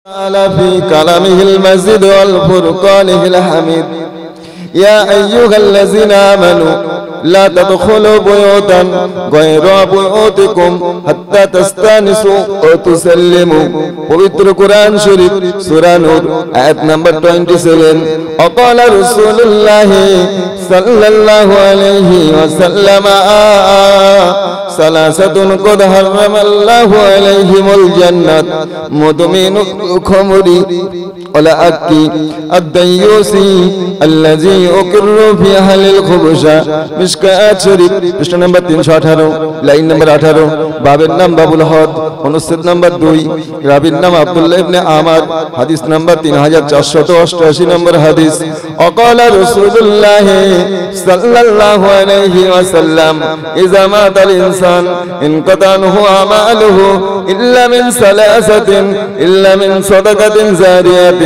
في كلامه المزيد والفرقانه الحميد يا أيها الذين آمنوا لا تدخلوا بيوتا غير بيوتكم حتى تستأنسوا وتسلموا পবিত্র কুরআন শরীফ সূরা নূর আয়াত নাম্বার 27 وقال رسول الله صلى الله عليه وسلم ثلاثة قد حرم الله عليهم الجنة مدمن الخمر والأكل الديوث الذي يقر في أهل الخبث মিশকাত শরীফ পৃষ্ঠা নাম্বার 318 লাইন নাম্বার 18 বাবের নাম বাবুল হদ অনুচ্ছেদ নাম্বার 2 রাবির নাম আব্দুল্লাহ ইবনে আমার হাদিস নাম্বার 3488 নম্বর হাদিস وقال رسول الله صلى الله عليه وسلم إذا مات الإنسان انقطع عنه أعماله إلا من ثلاثة إلا من صدقة جارية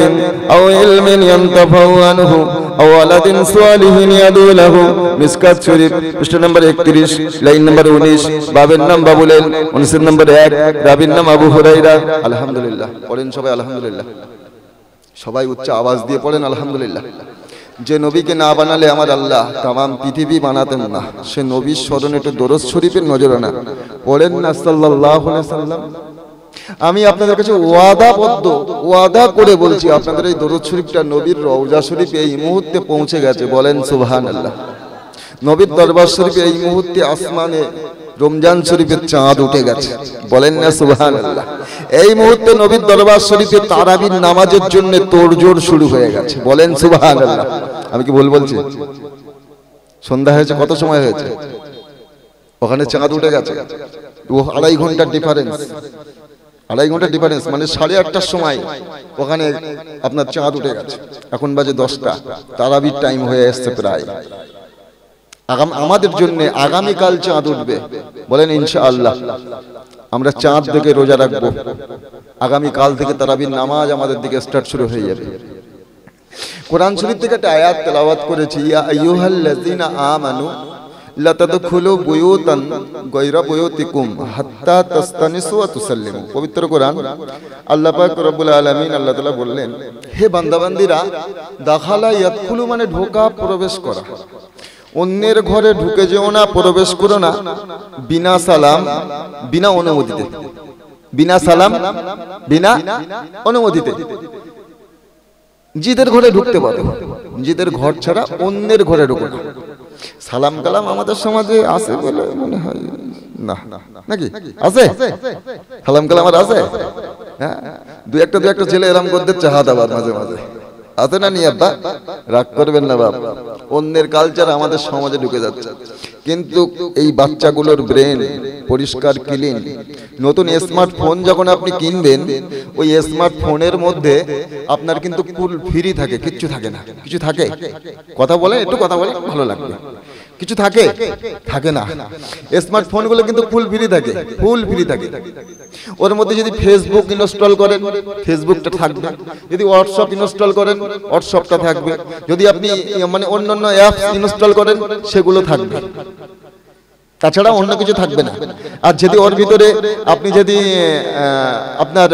أو علم ينتفع عنه أو ولد صالح يدعو له মিশকাত শরীফ পৃষ্ঠা নাম্বার 31 লাইন নাম্বার 19 বাবের নাম বাবুলেন অনুচ্ছেদ নাম্বার 1 রাবির নাম আবু হুরায়রা আলহামদুলিল্লাহ পড়েন সবাই আলহামদুলিল্লাহ সবাই উচ্চ আওয়াজ দিয়ে পড়েন আলহামদুলিল্লাহ যে নবীকে না বানালে আমার আল্লাহ তামাম পৃথিবী বানাতেন না সে নবীর স্মরণে একটু দরুদ শরীফের নজরানা পড়েন না সাল্লাল্লাহু আলাইহি সাল্লাম আমি আপনাদের কাছে ওয়াদা করে বলছি আপনাদের এই দরুদ শরীফটা নবীর রওজা শরীফে এই মুহূর্তে পৌঁছে গেছে বলেন সুবহানাল্লাহ নবীর দরবার শরীফে এই মুহূর্তে আসমানে রমজান শরীফের চাঁদ উঠে গেছে বলেন না সুবহানাল্লাহ এই মুহূর্তে নবীর দরবার শরীফে তারাবির নামাজের জন্য তোড়জোড় শুরু হয়ে গেছে বলেন সুবহানাল্লাহ আমি কি বলছি সন্ধ্যা হয়েছে কত সময় হয়েছে ওখানে চাঁদ উঠে গেছে 2.5 ঘন্টার ডিফারেন্স 2.5 ঘন্টা ডিফারেন্স মানে 8:30টার সময় ওখানে আপনার চাঁদ উঠে গেছে এখন বাজে 10টা তারাবির টাইম হয়ে আসছে প্রায় আমাদের জন্য আগামী কাল চাঁদ উঠবে বলেন ইনশাআল্লাহ আমরা চাঁদ দেখে রোজা রাখবো আগামী কাল থেকে তারাবির নামাজ আমাদের দিকে স্টার্ট শুরু হয়ে যাবে কোরআন শরীফ থেকে একটা আয়াত তেলাওয়াত করেছি ইয়া আইয়ুহাল্লাযিনা আমানু লা তাদখুলু বুয়ুতান গায়রা বুয়ুতিকুম হাত্তা তাস্তানিসু ওয়া তুসাল্লিমু পবিত্র কোরআন আল্লাহ পাক রব্বুল আলামিন আল্লাহ তাআলা বললেন হে বান্দাবান্দীরা দাখালা ইয়াদখুলু মানে ঢোকা প্রবেশ করা অন্যের ঘরে ঢুকে যেও না প্রবেশ করো না বিনা সালাম বিনা অনুমতিতে বিনা সালাম বিনা অনুমতিতে নিজেদের ঘরে ঢুকতে পারো নিজেদের ঘর ছাড়া অন্যের ঘরে ঢুকো না সালাম কালাম আমাদের সমাজে আছে বলে মনে হয় না নাকি আছে সালাম কালাম আর আছে হ্যাঁ দুই একটা ছেলে এরকম করতে চাহাত আবার মাঝে মাঝে আছে না নি আব্বা রাগ করবেন না বাপ অন্যের কালচার আমাদের সমাজে ঢুকে যাচ্ছে কিন্তু এই বাচ্চাগুলোর ব্রেন পরিষ্কার ক্লিন নতুন স্মার্টফোন যখন আপনি কিনবেন ওই স্মার্টফোনের মধ্যে আপনার কিন্তু ফুল ফ্রি থাকে কিচ্ছু থাকে না কিছু থাকে কথা বলে একটু কথা বলে ভালো লাগবে কিছু থাকে থাকে না স্মার্টফোন গুলো কিন্তু ফুল ফ্রি থাকে ওর মধ্যে যদি ফেসবুক ইনস্টল করেন ফেসবুকটা থাকবে যদি হোয়াটসঅ্যাপ ইনস্টল করেন হোয়াটসঅ্যাপটা থাকবে যদি আপনি মানে অন্যান্য অ্যাপস ইনস্টল করেন সেগুলো থাকবে তাছাড়া অন্য কিছু থাকবে না আর যদি ওর ভিতরে আপনি যদি আপনার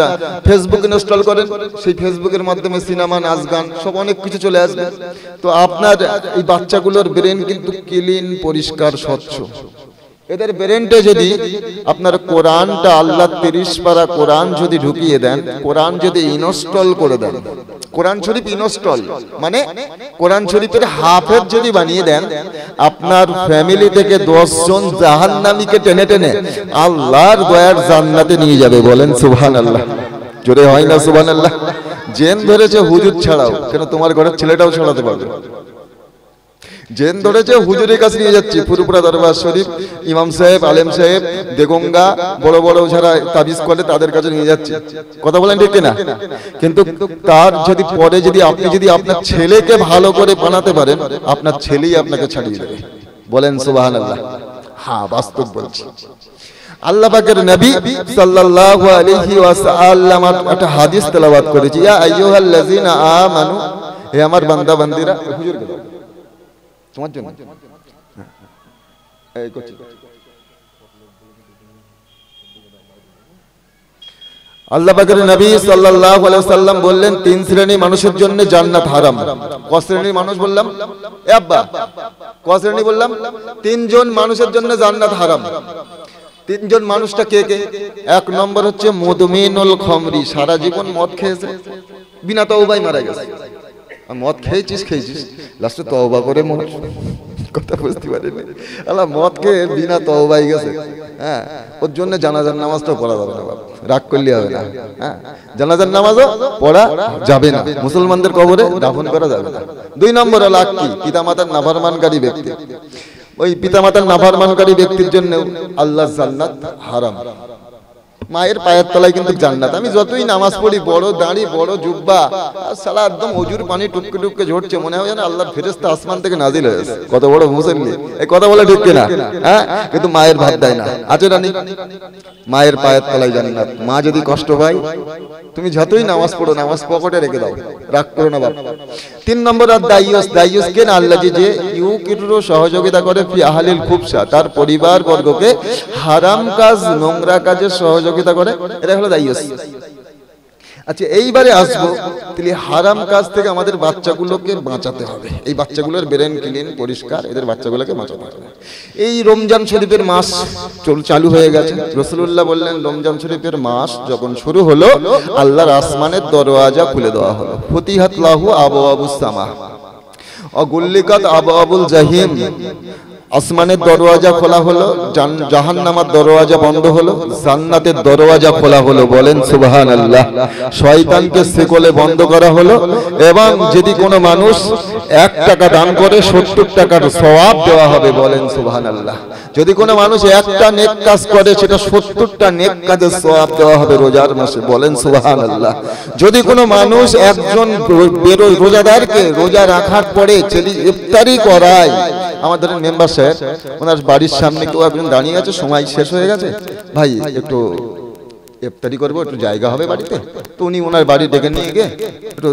ফেসবুক ইনস্টল করেন সেই ফেসবুকের মাধ্যমে সিনেমা নাচ গান সব অনেক কিছু চলে আসবে তো আপনার এই বাচ্চাগুলোর ব্রেন কিন্তু ক্লিন পরিষ্কার স্বচ্ছ এদের ব্রেনটা যদি আপনার কোরআনটা আল্লাহ 30 পারা কোরআন যদি ঢুকিয়ে দেন কোরআন যদি ইনস্টল করে দেন কোরআন শরীফ ইনস্টল মানে কোরআন শরীফের হাফেজ যদি বানিয়ে দেন আপনার ফ্যামিলি থেকে 10 জন জাহান্নামীকে টেনে টেনে আল্লাহর দয়ার জান্নাতে নিয়ে যাবে বলেন সুবহানাল্লাহ জোরে হয় না সুবহানাল্লাহ জেন ধরেছে হুজুর ছাড়াও কেন তোমার ঘরের ছেলেটাও ছাড়াতে পারবে জেন ধরেছে হুজুরের কাছে নিয়ে যাচ্ছে পুরোপুরা দরবার শরীফ ইমাম সাহেব আলেম সাহেব দেগঙ্গা বড় বড় যারা তাবিজ করে তাদের কাছে নিয়ে যাচ্ছে কথা বলেন ঠিক না কিন্তু তার যদি পরে যদি আপনি যদি আপনার ছেলেকে ভালো করে বানাতে পারেন আপনার ছেলেই আপনাকে ছাড়িয়ে দেবে বলেন সুবহানাল্লাহ হ্যাঁ বাস্তব বলছি আল্লাহ পাকের নবী সাল্লাল্লাহু আলাইহি ওয়াসাল্লাম একটা হাদিস তেলাওয়াত করেছে ইয়া আইয়ুহাল্লাযিনা আমানু হে আমার বান্দা বান্দীরা হুজুর তোমার জন্য এই করছি আল্লাহ পাকের নবী সাল্লাল্লাহু আলাইহি ওয়াসাল্লাম বললেন তিন শ্রেণীর মানুষের জন্য জান্নাত হারাম। ক শ্রেণীর মানুষ বললাম? এ আব্বা, ক শ্রেণী বললাম? তিনজন মানুষের জন্য জান্নাত হারাম। তিনজন মানুষটা কে কে? এক নম্বর হচ্ছে মুদমিনুল খামরি, সারা জীবন মদ খেয়েছে, বিনা তওবায় মারা গেছে। মদ খেয়েছিস লাস্টে তওবা করে মর, কথা বুঝতে পারিনি। আল্লাহ মদ খেয়ে বিনা তওবায় গেছে, হ্যাঁ, ওর জন্য জানাজার নামাজটাও পড়া যাবে না, রাগ করলে হবে না। হ্যাঁ, জানাজার নামাজও পড়া যাবে না, মুসলমানদের কবরে দাফন করা যাবে না। দুই নম্বর হলো কি? পিতামাতার নাফরমানকারী ব্যক্তি। ওই পিতামাতার নাফরমানকারী ব্যক্তির জন্য আল্লাহর জান্নাত হারাম। মায়ের পায়ের তলায় কিন্তু জান্নাত। আমি যতই নামাজ পড়ি, বড় দাড়ি, বড় জুব্বা, আর সালা একদম অজুর পানি টুপকে টুপকে ঝরছে, মনে হয় যেন আল্লাহর ফেরেশতা আসমান থেকে নাজিল হয়েছে। কত বড় মুসল্লি, এই কথা বলে ঠিক কিনা? হ্যাঁ, কিন্তু মায়ের ভাত দেয় না, আছে রানি? মায়ের পায়ের তলায় জান্নাত। মা যদি কষ্ট পায়, তুমি যতই নামাজ পড়ো, নামাজ পকেটে রেখে দাও, রাগ করো না বাপ। তিন নম্বর আর দাইয়ুস। দাইয়ুস কে না? আল্লাহ যে ইউকিরু সহযোগিতা করে ফি আহলিল খুবসা, তার পরিবার বর্গকে হারাম কাজ, নোংরা কাজে সহযোগিতা করে, এটা হলো দাইয়ুস। আচ্ছা, এইবারে আসবো, তাহলে হারাম কাজ থেকে আমাদের বাচ্চাগুলোকে বাঁচাতে হবে। এই বাচ্চাগুলোর ব্রেন ক্লিন, পরিষ্কার, এদের বাচ্চাগুলোকে বাঁচাতে হবে। এই রমজান শরীফের মাস চালু হয়ে গেছে। রাসূলুল্লাহ বললেন রমজান শরীফের মাস যখন শুরু হলো, আল্লাহর আসমানের দরওয়াজা খুলে দেওয়া হলো। ফতিহাত লাহু আবওয়াবুস সামা অগুল্লিকাত আবওয়াবুল জাহিম। আসমানের দরওয়াজা খোলা হলো, জাহান্নামের দরওয়াজা বন্ধ হলো, জান্নাতের দরওয়াজা খোলা হলো। বলেন সুবহানাল্লাহ। শয়তানকে শিকলে বন্ধ করা হলো, এবং যদি কোনো মানুষ 1 টাকা দান করে 70 টাকার সওয়াব দেওয়া হবে। বলেন সুবহানাল্লাহ। যদি কোনো মানুষ একটা নেক কাজ করে, সেটা 70টা নেক কাজের সওয়াব দেওয়া হবে রোজার মাসে। বলেন সুবহানাল্লাহ। যদি কোনো মানুষ একজন রোজাদারকে রোজা রাখার পরে ইফতারি করায়, আমাদের মেম্বার সাহেব, ওনার বাড়ির সামনে কেউ একজন দাঁড়িয়ে আছে, সময় শেষ হয়ে গেছে, ভাই একটু ইফতারি করবো, একটু জায়গা হবে বাড়িতে, তো উনি ওনার বাড়ি ডেকে নিয়ে গিয়ে একটু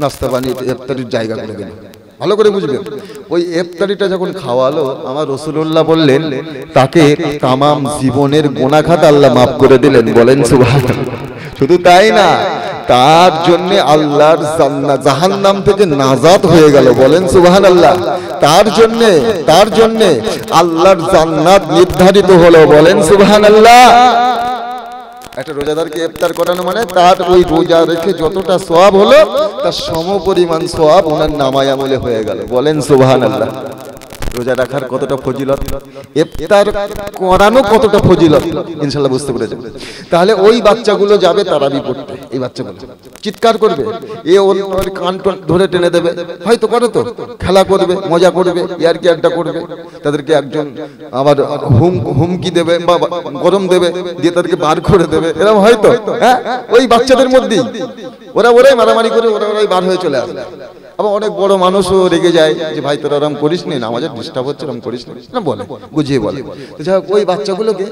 নাস্তা বানিয়ে ইফতারির জায়গা করে দিলেন। ভালো করে বুঝবেন, ওই ইফতারিটা যখন খাওয়ালো, আমার রাসূলুল্লাহ বললেন তাকে তামাম জীবনের গুনাহ খাতা আল্লাহ মাফ করে দিলেন। বলেন সুবহানাল্লাহ। শুধু তাই না, তার জন্য আল্লাহর জাহান্নাম থেকে নাজাত হয়ে গেল। বলেন সুবহানাল্লাহ। তার জন্য আল্লাহর জান্নাত নির্ধারিত হলো। বলেন সুবহানাল্লাহ। একটা রোজাদারকে ইফতার করানো মানে তার ওই রোজা রেখে যতটা সওয়াব হলো, তার সমপরিমাণ সওয়াব ওনার নামায় আমলে হয়ে গেল। বলেন সুবহানাল্লাহ। রোজা রাখার কতটা ফজিলত, ইফতার করানো কতটা ফজিলত, ইনশাআল্লাহ বুঝতে পেরেছেন। তাহলে ওই বাচ্চাগুলো যাবে তারাবি পড়তে, এই বাচ্চাগুলো চিৎকার করবে, এ ওর কান ধরে টেনে দেবে, হয়তো করে তো, খেলা করবে, মজা করবে, ইয়ারকি আড্ডা করবে, তাদেরকে একজন আবার হুমকি দেবে বা গরম দেবে, দিয়ে তাদেরকে বার করে দেবে, এরকম হয়তো। হ্যাঁ, ওই বাচ্চাদের মধ্যেই ওরাই মারামারি করে ওরাই বার হয়ে চলে আসবে। আবার অনেক বড় মানুষও রেগে যায় যে ভাই তোরা এরকম করিস নি, আমাদের ডিস্টার্ব হচ্ছে, এরকম করিস না, বলে বুঝিয়ে বলে। তো যাই হোক, ওই বাচ্চাগুলোকে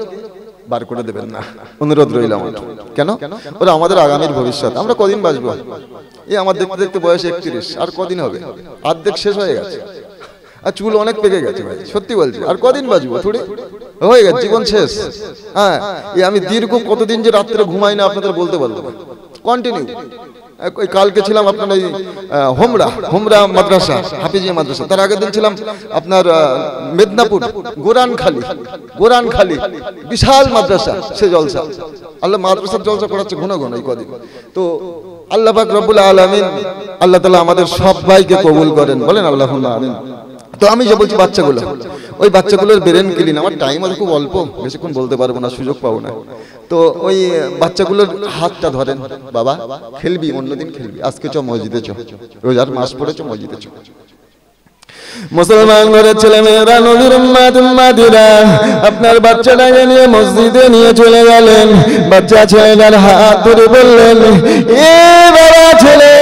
বার করে দেবেন না, অনুরোধ রইল আমার। কেন? ওরা আমাদের আগামীর ভবিষ্যৎ। আমরা কদিন বাঁচবো? এই আমার দেখতে দেখতে বয়স 31, আর কদিন হবে? অর্ধেক শেষ হয়ে গেছে, আর চুল অনেক পেকে গেছে ভাই, সত্যি বলছি। আর কদিন বাঁচবো? থোড়ি হয়ে গেছে, জীবন শেষ। হ্যাঁ, আমি দীর্ঘ কতদিন যে রাত্রে ঘুমাই না আপনাদের বলতে পারবো না, কন্টিনিউ। কালকে ছিলাম আপনার এই হোমরা মাদ্রাসা, হাফিজিয়া মাদ্রাসা। তার আগের দিন ছিলাম আপনার মেদিনীপুর গোরানখালি, বিশাল মাদ্রাসা, সে জলসা। আল্লাহ মাদ্রাসার জলসা করাচ্ছে ঘন ঘন এই কদিন। তো আল্লাহ পাক রব্বুল আলামিন, আল্লাহ তাআলা আমাদের সবাইকে কবুল করেন। বলেন আল্লাহুম্মা আমিন। তো আমি যে বলছি বাচ্চাগুলো, ওই বাচ্চাগুলোর ব্রেন ক্লিন। আমার টাইম আছে খুব অল্প, বেশিক্ষণ বলতে পারবো না, সুযোগ পাবো না। তো ওই বাচ্চাগুলোর হাতটা ধরেন, বাবা খেলবি, অন্যদিন খেলবি, আজকে চ মসজিদে চ, রোজার মাস পড়েছ মসজিদে চ। মুসলমান ঘরের ছেলে মেয়েরা, নবীর উম্মাতিরা আপনার বাচ্চাটাকে নিয়ে মসজিদে নিয়ে চলে গেলেন। বাচ্চা ছেলেটার হাত ধরে বললেন, এ বাবা ছেলে,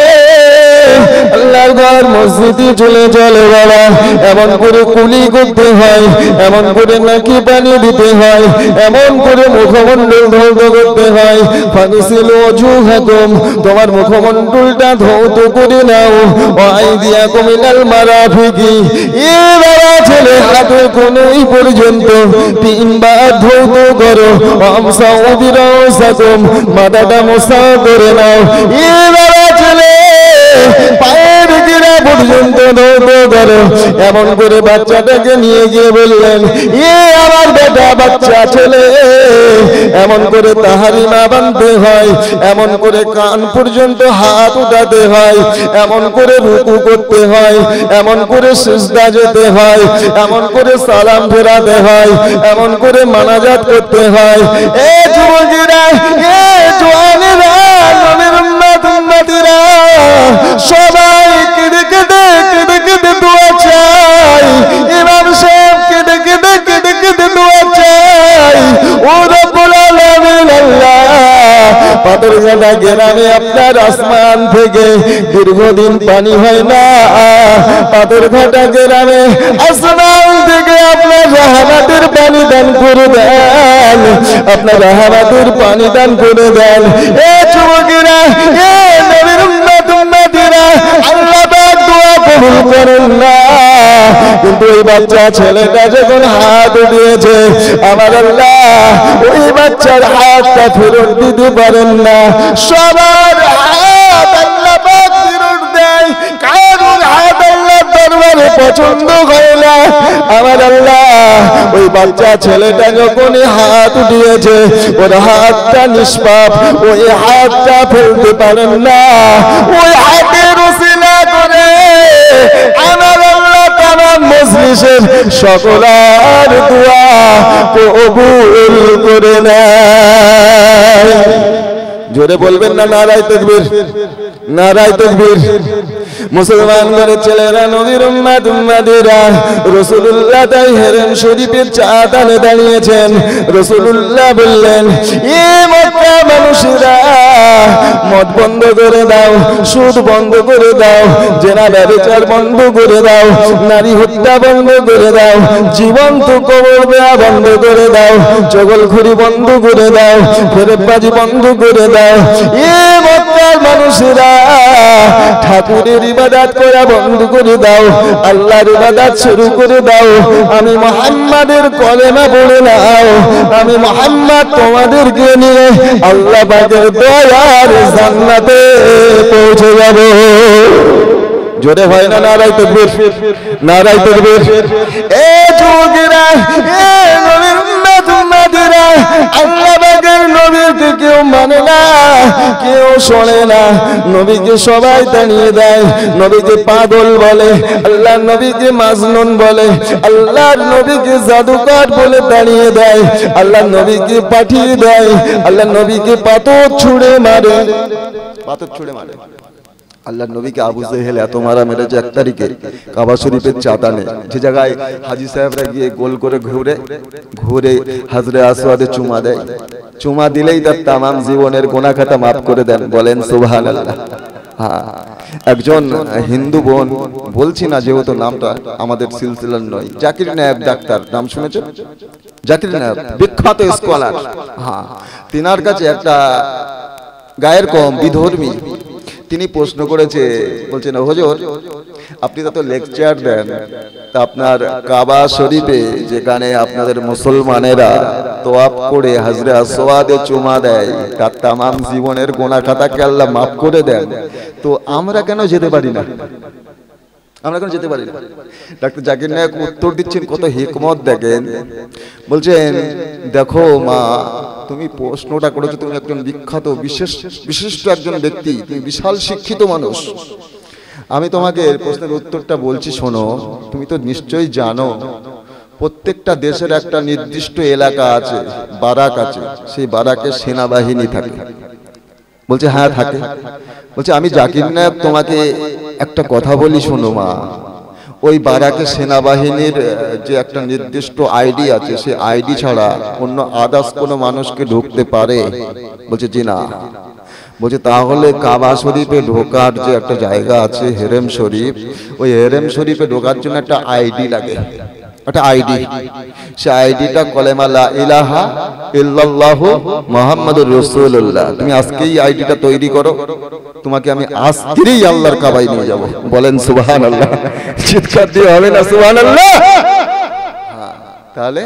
আল্লাহর ঘর আবার মসজিদে চলে চলে বাবা, এমন করে কুলি করতে হয়, এমন করে নাকি পানি দিতে হয়, এমন করে মুখমণ্ডল ধৌত করতে হয়। ফাগসিল ওজুহাকুম, তোমার মুখমণ্ডলটা ধৌত করে নাও। ওয়াইদিয়াকুম ইলাল মারাফিকি, এ বাবা ছেলে হাতের কোণই পর্যন্ত তিনবার ধৌত করো। আমসাউ বিরাসাকুম, মাথাটা মোছা করে নাও। এ বাবা ছেলে পায়ের গিরা পর্যন্ত ধৌত করো। এমন করে বাচ্চাটাকে নিয়ে গিয়ে বললেন, এ আমার বেটা বাচ্চা ছেলে, এমন করে তাহারিমা বাঁধতে হয়, এমন করে কান পর্যন্ত হাত উঠাতে হয়, এমন করে রুকু করতে হয়, এমন করে সিজদা যেতে হয়, এমন করে সালাম ফেরাতে হয়, এমন করে মানাজাত করতে হয়। এ যুবকেরা, এ জওয়ানেরা, নবীর উম্মত উম্মতিরা, সবাই কেঁদে কেঁদে কেঁদে কেঁদে দোয়া চাই। ইমাম সাহেব কেঁদে কেঁদে কেঁদে কেঁদে দোয়া চাই। ও রব্বুল আলামিন আল্লাহ, পাথরঘাটা গ্রামে আপনার আসমান থেকে দীর্ঘদিন পানি হয় না। পাথরঘাটা গ্রামে আসমান থেকে আপনার রাহমাতের পানি দান করে দেন, আপনার রাহমাতের পানি দান করে দেন। এ যুবকেরা, এ নবীর উম্মত উম্মতিরা, আল্লাহ পাক দোয়া কবুল করেন না। কিন্তু ওই বাচ্চা ছেলেটা যখন হাত উঠিয়েছে, আমার আল্লাহ ওই বাচ্চার হাতটা ফেরত দিতে পারেন না। সবার হাত আল্লাহ পাক ফেরত দেয়, কারোর হাত আল্লাহর দরবারে পছন্দ হয় না। আমার আল্লাহ ওই বাচ্চা ছেলেটা যখন হাত উঠিয়েছে, ওর হাতটা নিষ্পাপ, ওই হাতটা ফেলতে পারেন না। ওই হাতের উসিলা করে আমার আল্লাহ তামাম মজলিসের সকলের দোয়া কবুল করে নেয়। জোরে বলবেন না নারায়ে তাকবীর, নারায়ে তাকবীর। মুসলমান ঘরের ছেলেরা, নবীর উম্মত উম্মতিরা, রাসূলুল্লাহ তাই হেরেম শরীফের চাতালে দাঁড়িয়েছেন। রাসূলুল্লাহ বললেন, এ মক্কা মানুষেরা, মদ বন্ধ করে দাও, সুদ বন্ধ করে দাও, জেনা ব্যভিচার বন্ধ করে দাও, নারী হত্যা বন্ধ করে দাও, জীবন্ত কবর দেওয়া বন্ধ করে দাও, চগলখড়ি বন্ধ করে দাও, ফেরেববাজি বন্ধ করে দাও। এ মক্কার মানুষেরা, ঠাকুরের ইবাদত করা বন্ধ করে দাও, আল্লাহর ইবাদত শুরু করে দাও। আমি মুহাম্মাদের কলেমা পড়ে নাও, আমি মুহাম্মদ তোমাদেরকে নিয়ে আল্লাহ পাকের দয়ার জান্নাতে পৌঁছে যাব। জোরে হয় না নারায়ে তাকবীর, নারায়ে তাকবীর। এ যুবকেরা, এ নবীর উম্মত উম্মতিরা, আল্লাহ পাকের নবীকে কেউ মানে না, কেউ শোনে না। নবীকে সবাই তাড়িয়ে দেয়, নবীকে পাগল বলে, আল্লাহর নবীকে মাজনুন বলে, আল্লাহর নবীকে জাদুকর বলে তাড়িয়ে দেয়, আল্লাহর নবীকে পাঠিয়ে দেয়, আল্লাহর নবীকে পাথর ছুঁড়ে মারে, পাথর ছুঁড়ে মারে। আল্লাহর নবীকে আবু জেহেল এত মারা মেরেছে 1 তারিখে কাবা শরীফের চাতানে, যে জায়গায় হাজী সাহেবরা গিয়ে গোল করে ঘুরে ঘুরে হাজরে আসওয়াদে চুমা দেয়, চুমা দিলেই তার তামাম জীবনের গুনাহ খাতা মাফ করে দেন। বলেন সুবহানাল্লাহ। হ্যাঁ, একজন হিন্দু বোন, বলছি না যেহেতু নামটা আমাদের সিলসিলার নয়, জাকির নায়েক ডাক্তার, নাম শুনেছেন? জাকির নায়েক বিখ্যাত স্কলার। হ্যাঁ, তিনার কাছে একটা গায়ের কম বিধর্মী, তিনি প্রশ্ন করেছে, বলছেন হুজুর আপনি তো লেকচার দেন, তা আপনার কাবা শরীফে যেখানে আপনাদের মুসলমানেরা তোয়াফ করে হাজরে আসওয়াদে চুমা দেয়, তার তামাম জীবনের গুনাহ খাতাকে আল্লাহ মাফ করে দেন, তো আমরা কেন যেতে পারি না? আমরা কেন যেতে পারি না? ডাক্তার জাকির নায়েক উত্তর দিচ্ছেন, কত হিকমত দেখেন। বলছেন, দেখো মা, তুমি প্রশ্নটা করেছো, তুমি একজন বিখ্যাত বিশিষ্ট একজন ব্যক্তি, তুমি বিশাল শিক্ষিত মানুষ। আমি তোমাকে প্রশ্নের উত্তরটা বলছি, শোনো। তুমি তো নিশ্চয়ই জানো প্রত্যেকটা দেশের একটা নির্দিষ্ট এলাকা আছে, বারাক আছে, সেই বারাকে সেনাবাহিনী থাকে। বলছে হ্যাঁ থাকে। বলছে আমি জাকির নায়েক তোমাকে একটা কথা বলি, শোনো মা, ওই বারাকে সেনাবাহিনীর যে একটা নির্দিষ্ট আইডি আছে, সেই আইডি ছাড়া অন্য আদার্স কোনো মানুষকে ঢুকতে পারে? বলছে জি না। বলছে তাহলে কাবা শরীফে ঢোকার যে একটা জায়গা আছে হেরেম শরীফ, ওই হেরেম শরীফে ঢোকার জন্য একটা আইডি লাগে, একটা আইডি। সে আইডিটা কলেমা লা ইলাহা ইল্লাল্লাহু মুহাম্মাদুর রাসূলুল্লাহ। তুমি আজকেই আইডিটা তৈরি করো, তোমাকে আমি আজকেই আল্লাহর কাবায় নিয়ে যাব। বলেন সুবহানাল্লাহ, চিৎকার দিয়ে হবে না সুবহানাল্লাহ? তাহলে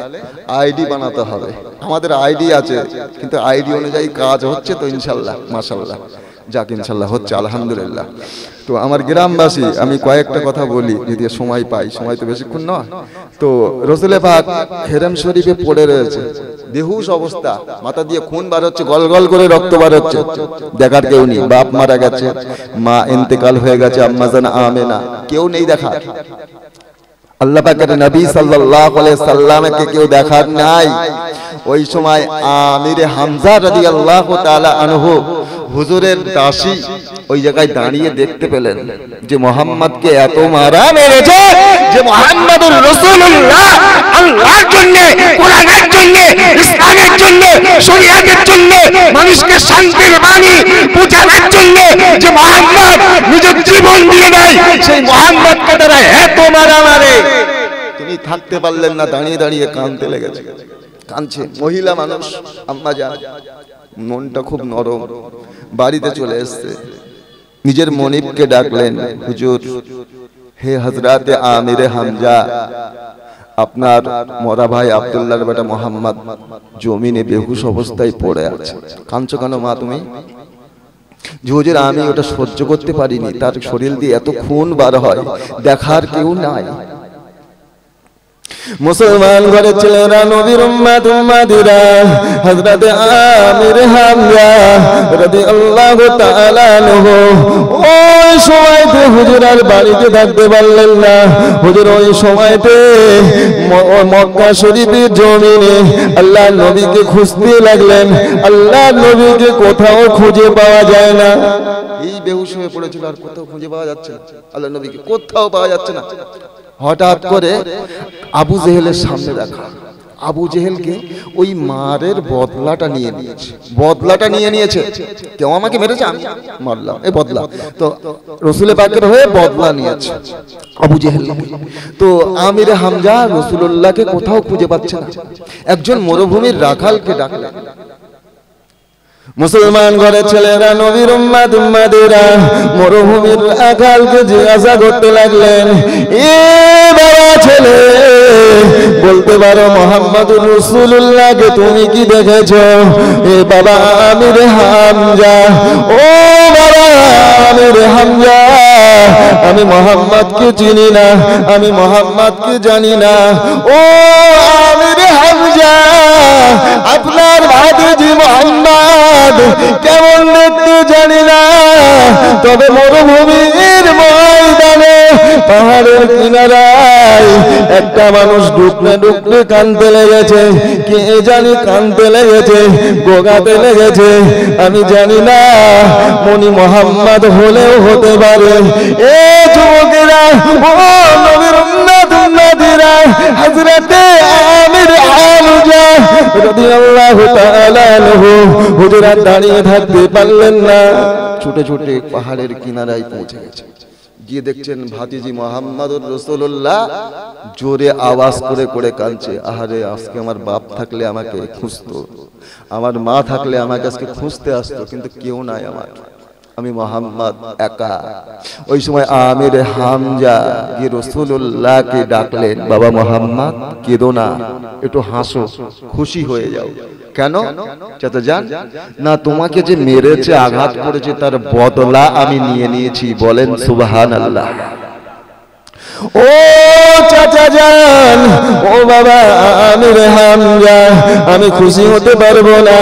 আইডি বানাতে হবে। আমাদের আইডি আছে, কিন্তু আইডি অনুযায়ী কাজ হচ্ছে তো ইনশাল্লাহ, মাশাআল্লাহ, যাক ইনশাল্লাহ হচ্ছে, আলহামদুলিল্লাহ। তো আমার গ্রামবাসী, আমি কয়েকটা কথা বলি যদি সময় পাই, সময় তো বেশিক্ষণ নয়। তো রসুলে পাক হেরেম শরীফে পড়ে রয়েছে, বেহুশ অবস্থা, মাথা দিয়ে খুন বার হচ্ছে, গল গল করে রক্ত বার হচ্ছে, দেখার কেউ নেই। বাপ মারা গেছে, মা ইন্তেকাল হয়ে গেছে, আম্মা জান আমেনা, কেউ নেই দেখার। আল্লাহ পাকের নবী সাল্লাল্লাহু আলাইহি সাল্লামকে কেউ দেখার নাই। ওই সময় আমির হামজা রাদিয়াল্লাহু তাআলা আনহু হুজুরের দাসী ওই জায়গায় দাঁড়িয়ে দেখতে পেলেন যে মুহাম্মদকে এত মারা মেরেছে যে মুহাম্মাদুর রাসূলুল্লাহ আল্লাহর জন্য, কোরআনের জন্য, ইসলামের জন্য, শরীয়তের জন্য, মানুষকে শান্তির বাণী পৌঁছানোর জন্য যে মুহাম্মদ নিজের জীবন দিয়ে দেয়, সেই মুহাম্মদকে তারা এত মারা মারে। তিনি থাকতে পারলেন না, দাঁড়িয়ে দাঁড়িয়ে কাঁদতে লেগেছে, কাঁদছে। মহিলা মানুষ, আম্মা জান, মনটা খুব নরম, বাড়িতে চলে এসেছে, নিজের মনিবকে ডাকলেন, হুজুর, হে হযরতে আমিরে হামজা, আপনার মরা ভাই আব্দুল্লাহর বেটা মোহাম্মদ জমিনে বেহুশ অবস্থায় পড়ে আছে। কাঁদছো কেন মা তুমি? হুজুর, আমি ওটা সহ্য করতে পারিনি, তার শরীর দিয়ে এত খুন বার হয়, দেখার কেউ নাই। মুসলমান ঘরের ছেলেরা, নবীর উম্মত উম্মাদিরা, হযরতে আমির হামজা রাদিয়াল্লাহু তাআলা আনহু ওই সময়তে হুজুর আর বাড়িতে থাকতে পারলেন না। হুজুর ওই সময়তে মক্কা শরীফের জমিনে আল্লাহর নবীকে খুঁজতে লাগলেন। আল্লাহর নবীকে কোথাও খুঁজে পাওয়া যায় না। এই বেহুশ হয়ে পড়েছিল, আর কোথাও খুঁজে পাওয়া যাচ্ছে না, আল্লাহর নবীকে কোথাও পাওয়া যাচ্ছে না। হঠাৎ করে আবু জেহেলের সামনে দেখা। আবু জেহেলকে ওই মারের বদলাটা নিয়ে নিয়েছে, বদলাটা নিয়ে নিয়েছে। কেউ আমাকে মেরেছে, আমি মারলাম, এই বদলা। তো রসুল পাকের হয়ে বদলা নিয়েছে আবু জেহেল। তো আমির হামজা রাসূলুল্লাহকে কোথাও খুঁজে পাচ্ছে না। একজন মরুভূমির রাখালকে ডাকলেন। মুসলমান ঘরের ছেলেরা, নবীর উম্মত উম্মাদিরা মরুভূমির রাখালকে জিজ্ঞাসা করতে লাগলেন, এ বাবা ছেলে, বলতে পারো মুহাম্মদুর রাসূলুল্লাহকে তুমি কি দেখেছো? এ বাবা আমির হামজা, ও বাবা আমির হামজা, আমি মুহাম্মদকে চিনি না, আমি মুহাম্মদকে জানি না। ও আমির হামজা, আপনার ভাতিজি মুহাম্মদ কেমন দেখতে জানি না, তবে মরুভূমির ময়দানে পাহাড়ের কিনারায় একটা মানুষ ডুবলে ডুবলে কাঁদতে লেগেছে। কে জানি কাঁদতে লেগেছে, গোগাতে লেগেছে, আমি জানি না, মনি মুহাম্মদ হলেও হতে পারে। এ যুবকেরা, ও নবীর উম্মত উম্মাদিরা, হযরতে আমির হামজা রাদিয়াল্লাহু তাআলা আনহু হুজুর দাঁড়িয়ে থাকতে পারলেন না, ছুটে ছুটে পাহাড়ের কিনারায় পৌঁছে গেছে। গিয়ে দেখছেন ভাতিজি মুহাম্মদুর রাসূলুল্লাহ জোরে আওয়াজ করে করে কাঁদছে। আহারে, আজকে আমার বাপ থাকলে আমাকে খুঁজতো, আমার মা থাকলে আমাকে আজকে খুঁজতে আসতো, কিন্তু কেউ নাই আমার, আমি মুহাম্মদ একা। ওই সময় আমির হামজা গিয়ে রাসূলুল্লাহকে ডাকলেন, বাবা মুহাম্মদ, কেঁদো না, একটু হাসো, খুশি হয়ে যাও। কেন চাচা যান? না, তোমাকে যে মেরেছে, আঘাত করেছে, তার বদলা আমি নিয়ে নিয়েছি। বলেন সুবহানাল্লাহ। ও চাচা যান, ও বাবা আমির হামজা, আমি খুশি হতে পারবো না।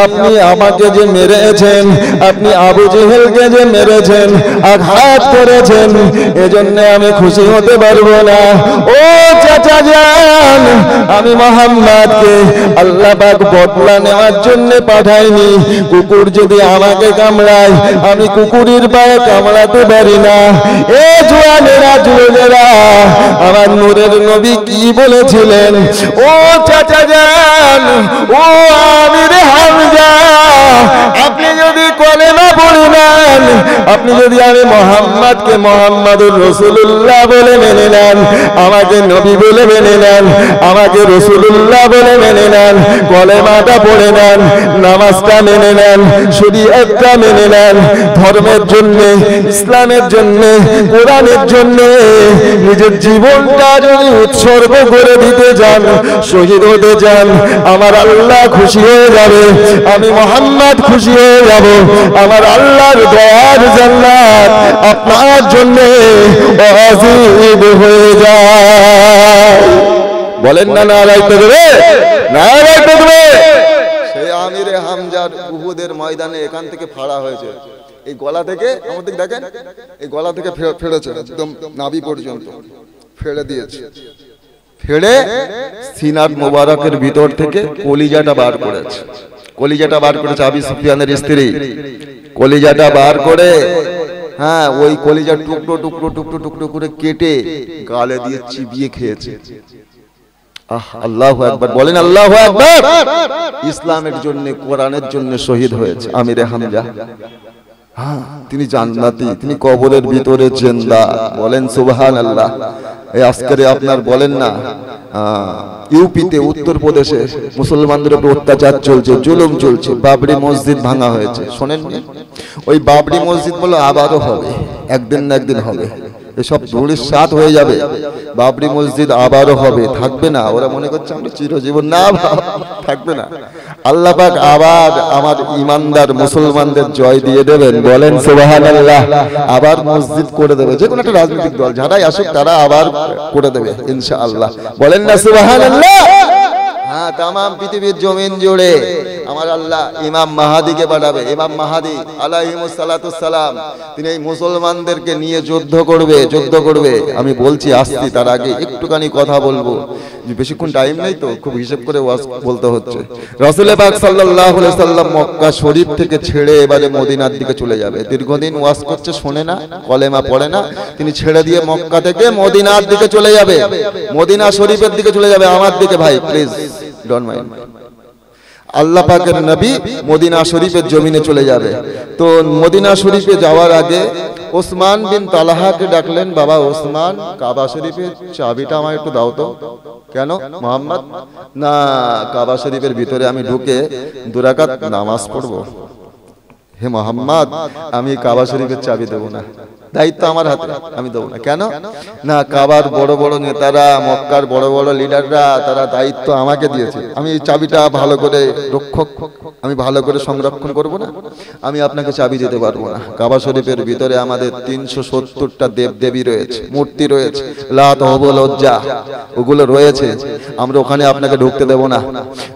আপনি আমাকে যে মেরেছেন, আপনি আবু জেহেলকে যে মেরেছেন, আঘাত করেছেন, এজন্য আমি খুশি হতে পারবো না। ও চাচা যান, আমি মুহাম্মদকে আল্লাহ পাক বদলা নেওয়ার জন্য পাঠাইনি। কুকুর যদি আমাকে কামড়ায়, আমি কুকুরের পায়ে কামড়াতে পারি না। এ জোয়ানেরা, বোনেরা, আমার নূরের নবী কি বলেছিলেন? ও চাচা যান, ও আমির হামজা, আপনি যদি কলেমা পড়ে নেন, আপনি যদি আমি মোহাম্মদকে মোহাম্মদুর রাসূলুল্লাহ বলে মেনে নেন, আমাকে নবী বলে মেনে নেন, আমাকে রাসূলুল্লাহ বলে মেনে নেন, কলেমাটা পড়ে নেন, নামাজটা মেনে নেন, শরীয়তটা মেনে নেন, ধর্মের জন্য, ইসলামের জন্য, কোরআনের জন্য নিজের জীবনটা যদি উৎসর্গ করে দিতে যান, শহীদ হতে যান, আমার আল্লাহ খুশি হয়ে যাবে, আমি মোহাম্মদ খুশি হয়ে যাব, আমার আল্লাহর দয়ার জান্নাত আপনার জন্য ওয়াজিব হয়ে যায়। বলেন না নারায়ে তাকবীর, নারায়ে তাকবীর। সেই আমিরে হামজার উহুদের ময়দানে এখান থেকে ফাড়া হয়েছে, এই গলা থেকে, আমাদের দেখেন এই গলা থেকে ফেড়েছে, একদম নাভি পর্যন্ত ফেড়ে দিয়েছে, ফেড়ে সিনার মোবারকের ভিতর থেকে কলিজাটা বার করেছে, কলিজাটা বার করেছে আবু সুফিয়ানের স্ত্রী, কলিজাটা বার করে, হ্যাঁ ওই কলিজার টুকরো টুকরো টুকরো টুকরো করে কেটে গালে দিয়ে চিবিয়ে খেয়েছে। আল্লাহু আকবার, বলেন আল্লাহু আকবার। ইসলামের জন্য, কোরআনের জন্য শহীদ হয়েছে আমিরে হামজা। হ্যাঁ, তিনি জান্নাতি, তিনি কবরের ভিতরে জিন্দা, বলেন সুবহানাল্লাহ। এই আজকে আপনার বলেন না, ইউপিতে, উত্তরপ্রদেশে মুসলমানদের উপর অত্যাচার চলছে, জুলুম চলছে, বাবরি মসজিদ ভাঙা হয়েছে, শোনেননি? ওই বাবরি মসজিদ বলে আবারও হবে, একদিন না একদিন হবে, এসব ধুলির সাথ হয়ে যাবে, বাবরি মসজিদ আবারও হবে, থাকবে না। ওরা মনে করছে আমরা চিরজীবন, না থাকবে না। আল্লাহ পাক আবার আমার ইমানদার মুসলমানদের জয় দিয়ে দেবেন, বলেন সুবহানাল্লাহ। আবার মসজিদ করে দেবে, যে কোনো একটা রাজনৈতিক দল যারাই আসুক তারা আবার করে দেবে ইনশাআল্লাহ, বলেন না সুবহানাল্লাহ। হ্যাঁ, তামাম পৃথিবীর জমিন জুড়ে আমার আল্লাহ ইমাম মাহাদিকে পাঠাবে, ইমাম মাহাদি আলাইহিমুস সালাতুস সালাম, তিনি এই মুসলমানদেরকে নিয়ে যুদ্ধ করবে, যুদ্ধ করবে। আমি বলছি আসছি, তার আগে একটুখানি কথা বলবো, বেশিক্ষণ টাইম নেই তো, খুব হিসেব করে ওয়াজ বলতে হচ্ছে। রাসূল পাক সাল্লাল্লাহু আলাইহি সাল্লাম মক্কা শরীফ থেকে ছেড়ে এবারে মদিনার দিকে চলে যাবে। দীর্ঘদিন ওয়াজ করছে, শোনে না, কলেমা পড়ে না, তিনি ছেড়ে দিয়ে মক্কা থেকে মদিনার দিকে চলে যাবে, মদিনা শরীফের দিকে চলে যাবে। আমার দিকে ভাই প্লিজ ডোন্ট মাইন্ড, আল্লাহ পাকের নবী মদিনা শরীফের জমিনে চলে যাবে। তো মদিনা শরীফে যাওয়ার আগে ওসমান বিন তালহাকে ডাকলেন, বাবা ওসমান, কাবা শরীফের চাবিটা আমার একটু দাও তো। কেন মোহাম্মদ? না, কাবা শরীফের ভিতরে আমি ঢুকে 2 রাকাত নামাজ পড়বো। হে মোহাম্মদ, আমি কাবা শরীফের চাবি দেবো না, দায়িত্ব আমার হাতে, আমি দেবো না। কেন? না, কাবার বড় বড় নেতারা, মক্কার বড় বড় লিডাররা, তারা দায়িত্ব আমাকে দিয়েছে, আমি এই চাবিটা ভালো করে রক্ষক, আমি ভালো করে সংরক্ষণ করব না, আমি আপনাকে চাবি দিতে পারবো না। কাবা শরীফের ভিতরে আমাদের 370টা দেবদেবী রয়েছে, মূর্তি রয়েছে, লাত, হুবল, উজ্জা, ওগুলো রয়েছে, আমরা ওখানে আপনাকে ঢুকতে দেব না।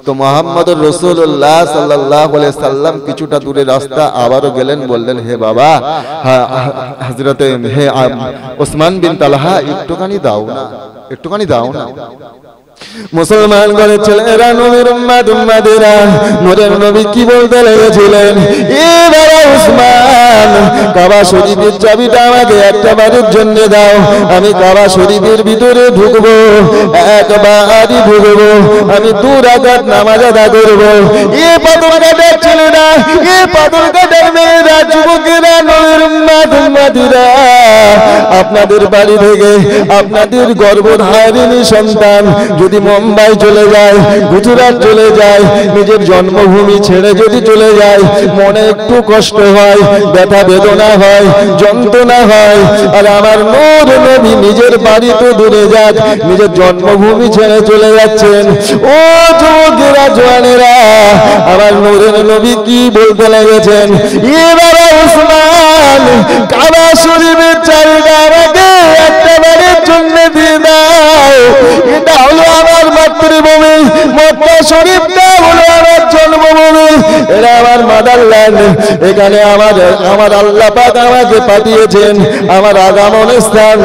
তো মুহাম্মদুর রাসূলুল্লাহ সাল্লাল্লাহু আলাইহি সাল্লাম কিছুটা দূরে রাস্তা আবারও গেলেন, বললেন, হে বাবা, হযরতে হে ওসমান বিন তালহা, একটুখানি দাও না, একটুখানি দাও না। মুসলমান ঘরের ছেলেরা, নবীর উম্মত, উম্মতেরা, নূরের নবী কি বলতে লেগেছিলেন? এ বাবা ওসমান, কাবা শরীফের চাবিটা আমাকে একটা বারের জন্য দাও, আমি কাবা শরীফের ভিতরে ঢুকবো, একবারই ঢুকবো, আমি 2 রাকাত নামাজ আদা করবো। এ পাথর কাটার ছেলেরা, এ পাথর কাটার মেয়েরা, যুবকেরা, নবীর উম্মত, উম্মতেরা, আপনাদের বাড়ি থেকে আপনাদের গর্ভধারিণী সন্তান যদি মুম্বাই চলে যায়, গুজরাট চলে যায়, নিজের জন্মভূমি ছেড়ে যদি চলে যায়, মনে একটু কষ্ট হয়, ব্যথা বেদনা হয়, যন্ত্রণা হয়। আর আমার নূর নবী নিজের বাড়ি তো দূরে যাক, নিজের জন্মভূমি ছেড়ে চলে যাচ্ছেন। ও যুবকেরা, জওয়ানেরা, আমার নূরের নবী কি বলতে লেগেছেন? এ বাবা ওসমান, কাবা শরীফের চাবিটা আমাকে একটা বারের জন্য দিয়ে দাও, এটা হলো আমার মাতৃভূমি, মক্কা শরীফটা হলো আমার জন্মভূমি, এটা আমার মাদারল্যান্ড, এখানে আমার আল্লাহ পাক আমাকে পাঠিয়েছেন, আমার আগমন স্থান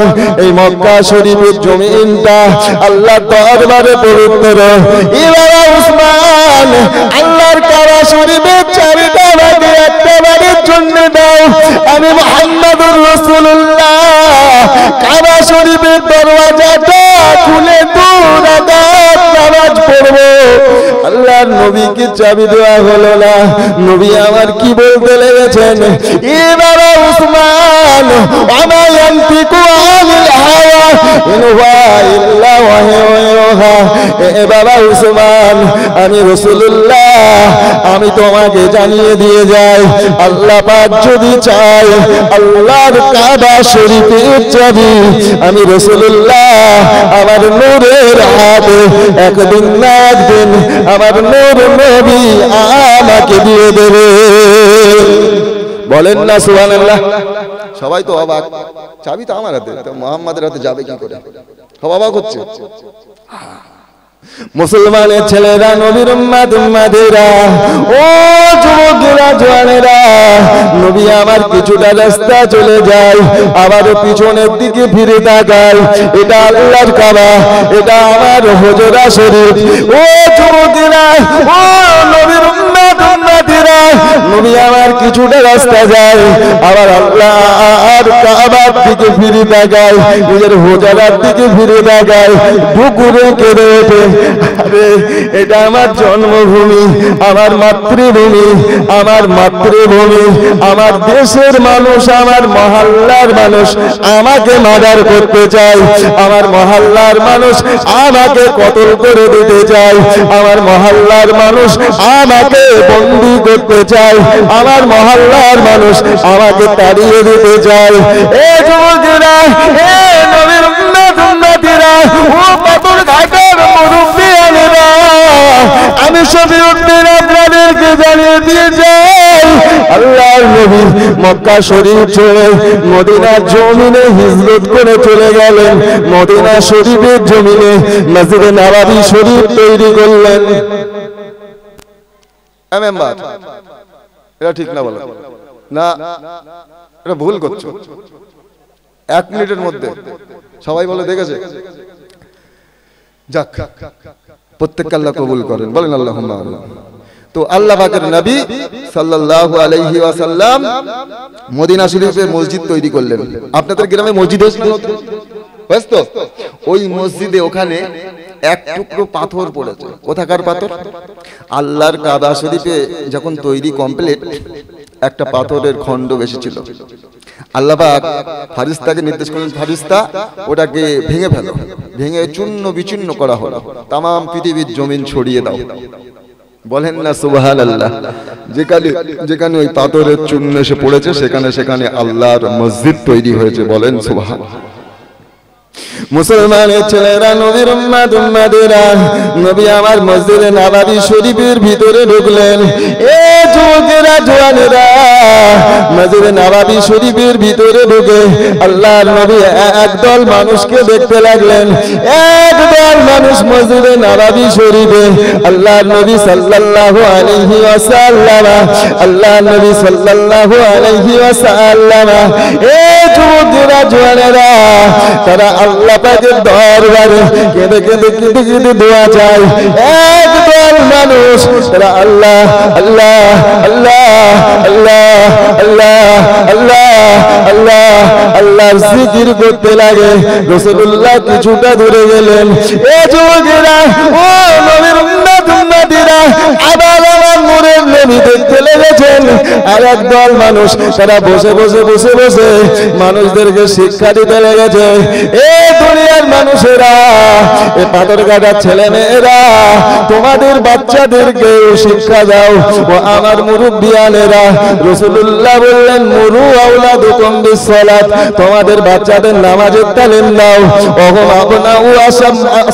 এই মক্কা শরীফের জমিনটা আল্লাহর দরবারে পবিত্র। এবার ওসমান, আল্লাহর কাবা শরীফের চাবিটা আমাকে একটা বারের জন্য দাও। আমি মুহাম্মাদুর রাসূলুল্লাহ কাবা শরীফের দরওয়াজাটা খুলে 2 রাকাত নামাজ পড়ব। আল্লাহর নবীকে চাবি দেওয়া হলো না। নবী আমার কি বলতে লেগেছেন, এ বাবা উসমান, আমা ইয়ানতিকু আনিল হাওয়া ইন হুয়া ইল্লা ওয়াহয়ুহা। এ বাবা উসমান, আমি রাসূলুল্লাহ, আমি তোমাকে জানিয়ে দিয়ে যাই, আল্লাহ পাক যদি চায় আল্লাহর কাবা শরীফের চাবি আমি রাসূলুল্লাহ আমার নূরের হাতে একদিন না একদিন আমার নূর নবী আমাকে দিয়ে দেবে। বলেন না সুবহানাল্লাহ। সবাই তো অবাক, চাবি তো আমার হাতে, তো মুহাম্মাদের হাতে যাবে কি করে? সব অবাক হচ্ছে। মুসলমানের ছেলেরা, নবীর উম্মত উম্মতেরা, ও যুবকেরা জওয়ানেরা, নবী আমার কিছুটা রাস্তা চলে যায়, আবার পিছনের দিকে ফিরে তাকায়, এটা আল্লাহর কাবা, এটা আমার হুজরা শরীফ। ও যুবকেরা, ও নবীর উম্মত উম্মতেরা, নবী আমার কিছুটা রাস্তা যায়, আবার আল্লাহর কাবার দিকে ফিরে তাকায়, নিজের হুজরার দিকে ফিরে তাকায়, বুকুরে কেঁদে ওঠে, আরে এটা আমার জন্মভূমি, আমার মাতৃভূমি, আমার মাতৃভূমি, আমার দেশের মানুষ, আমার মহল্লার মানুষ আমাকে মার্ডার করতে চায়, আমার মহল্লার মানুষ আমাকে কতল করে দিতে চায়, আমার মহল্লার মানুষ আমাকে বন্দী করতে চায়, আমার মহল্লার মানুষ আমাকে তাড়িয়ে দিতে চায়। এ যুবকেরা, এ নবীর উম্মত উম্মতেরা, ও পাথর ঘাটের মুরব্বিয়ানেরা, আমি শফিউদ্দিন আপনাদেরকে জানিয়ে দিয়ে যাই, আল্লাহর নবী মক্কা শরীফ ছেড়ে মদিনার জমিনে হিজরত করে চলে গেলেন। মদিনা শরীফের জমিনে মসজিদে নববী শরীফ তৈরি করলেন। মেম্বার, এটা ঠিক না, বলো না, এটা ভুল করছো। 1 মিনিটের মধ্যে সবাই বলে দেখেছে। যাক, প্রত্যেককে আল্লাহ কবুল করেন, বলেন আল্লাহুম্মা আমিন। তো আল্লাহ পাকের নবী সাল্লাল্লাহু আলাইহি ওয়াসাল্লাম মদিনা শরীফে মসজিদ তৈরি করলেন। আপনাদের গ্রামে মসজিদ হয়েছিল তো? ওই মসজিদে ওখানে এক টুকরো পাথর পড়েছে। কোথাকার পাথর? আল্লাহর কাবা শরীফে যখন তৈরি কমপ্লিট, একটা পাথরের খণ্ড বেশি ছিল। আল্লাহ পাক ফারিস্তাকে নির্দেশ করলেন, ফারিস্তা ওটাকে ভেঙে ফেলো, ভেঙে চূর্ণ বিচূর্ণ করা হলো, তাম পৃথিবীর জমিন ছড়িয়ে দাও। বলেন না সুবহানাল্লাহ। যেখানে ওই পাথরের চূর্ণ এসে পড়েছে সেখানে সেখানে আল্লাহর মসজিদ তৈরি হয়েছে। বলেন সুবহানাল্লাহ। মুসলমানের ছেলেরা, নবীর উম্মত উম্মতেরা, নবী আমার মসজিদে নববী শরীফের ভিতরে ঢুকলেন। এ যুবকেরা জওয়ানেরা, মসজিদে নববী শরীফের ভিতরে ঢুকে আল্লাহর নবী একদল মানুষকে দেখতে লাগলেন। একদল মানুষ মসজিদে নববী শরীফে আল্লাহর নবী সাল্লাল্লাহু আলাইহি ওয়াসাল্লাম, আল্লাহর নবী সাল্লাল্লাহু আলাইহি ওয়াসাল্লাম, এ যুবকেরা জওয়ানেরা, তারা আল্লাহ পাকের দরবারে কেঁদে কেঁদে কেঁদে কেঁদে দোয়া চায়। একদল মানুষ তারা আল্লাহ আল্লাহ আল্লাহ আল্লাহ আল্লাহ আল্লাহ আল্লাহ আল্লাহর জিকির করতে লাগে। রাসূলুল্লাহ কিছুটা দূরে গেলেন। এ যুবকেরা, ও নবীর উম্মত উম্মতিরা, আবার আমার নূরের নবী দেখতে লেগেছেন। আর একদল মানুষ তারা বসে বসে বসে বসে মানুষদেরকে শিক্ষা দিতে লেগেছে। এ দুনিয়ার মানুষেরা, এ পাথর কাটার ছেলে মেয়েরা, তোমাদের বাচ্চাদেরকে শিক্ষা দাও। ও আমার মুরব্বিয়ানেরা, রাসূলুল্লাহ বললেন, মুরু আওলাদুকুম বিসসালাত, তোমাদের বাচ্চাদের নামাজের তালিম দাও। ওহুম আবনাউ